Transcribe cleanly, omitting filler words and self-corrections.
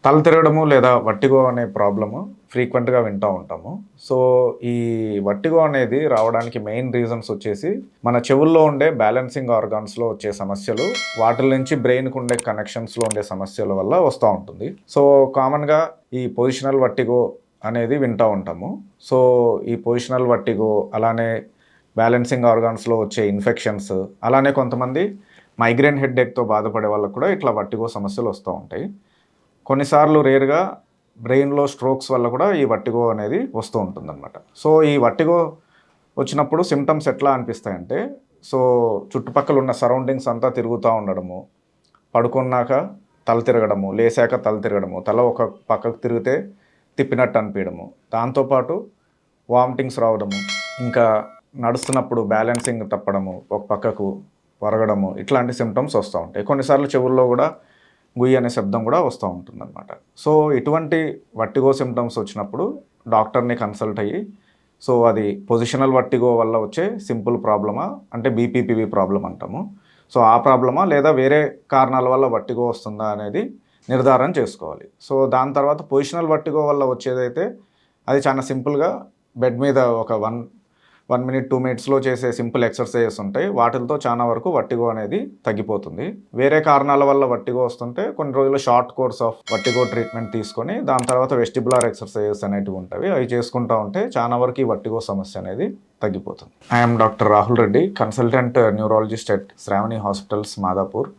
తల తిరగడము లేదా వర్టిగో అనే ప్రాబ్లము ఫ్రీక్వెంట్‌గా వింటూ ఉంటాము. సో, ఈ వర్టిగో అనేది రావడానికి మెయిన్ రీజన్స్ వచ్చేసి మన చెవుల్లో ఉండే బ్యాలెన్సింగ్ ఆర్గాన్స్‌లో వచ్చే సమస్యలు, వాటిల నుంచి బ్రెయిన్‌కి ఉండే కనెక్షన్స్‌లో ఉండే సమస్యల వల్ల వస్తూ ఉంటుంది. సో, కామన్‌గా ఈ పొజిషనల్ వర్టిగో అనేది వింటూ ఉంటాము. సో, ఈ పొజిషనల్ వర్టిగో అలానే బ్యాలెన్సింగ్ ఆర్గాన్స్‌లో వచ్చే ఇన్ఫెక్షన్స్, అలానే కొంతమంది మైగ్రేన్ హెడ్‌ఏక్‌తో బాధపడే వాళ్ళకి కూడా ఇట్లా వర్టిగో సమస్యలు వస్తూ ఉంటాయి. కొన్నిసార్లు రేర్‌గా బ్రెయిన్‌లో స్ట్రోక్స్ వల్ల కూడా ఈ వర్టిగో అనేది వస్తూ ఉంటుందన్నమాట. సో, ఈ వర్టిగో వచ్చినప్పుడు సింప్టమ్స్ ఎట్లా అనిపిస్తాయంటే, సో, చుట్టుపక్కల ఉన్న సరౌండింగ్స్ అంతా తిరుగుతూ ఉండడము, పడుకున్నాక తల తిరగడము, లేసాక తల తిరగడము, తల ఒక పక్కకు తిరిగితే తిప్పినట్టు అనిపియడము, దాంతోపాటు వామిటింగ్స్ రావడము, ఇంకా నడుస్తున్నప్పుడు బ్యాలెన్సింగ్ తప్పడము, ఒక పక్కకు ఒరగడము, ఇట్లాంటి సింప్టమ్స్ వస్తూ ఉంటాయి. కొన్నిసార్లు చెవుల్లో కూడా గుయ్యి అనే శబ్దం కూడా వస్తూ ఉంటుందన్నమాట. సో, ఇటువంటి వర్టిగో సింప్టమ్స్ వచ్చినప్పుడు డాక్టర్‌ని కన్సల్ట్ అయ్యి, సో, అది పొజిషనల్ వర్టిగో వల్ల వచ్చే సింపుల్ ప్రాబ్లమా, అంటే బీపీపీవీ ప్రాబ్లమ్ అంటాము. సో, ఆ ప్రాబ్లమా లేదా వేరే కారణాల వల్ల వర్టిగో వస్తుందా అనేది నిర్ధారణ చేసుకోవాలి. సో, దాని తర్వాత పొజిషనల్ వర్టిగో వల్ల వచ్చేదైతే అది చాలా సింపుల్‌గా బెడ్ మీద ఒక 1 మినిట్ 2 మినిట్స్‌లో చేసే సింపుల్ ఎక్సర్‌సైజెస్ ఉంటాయి. వాటిలతో చాలా వరకు వర్టిగో అనేది తగ్గిపోతుంది. వేరే కారణాల వల్ల వర్టిగో వస్తుంటే కొన్ని రోజులు short course of vertigo treatment తీసుకొని దాని తర్వాత వెస్టిబులర్ ఎక్సర్‌సైజెస్ అనేటివి ఉంటాయి. అవి చేసుకుంటా ఉంటే చాలా వరకు ఈ వర్టిగో సమస్య అనేది తగ్గిపోతుంది. I am doctor Rahul Reddy, consultant neurologist at Shravani hospitals, Madhapur.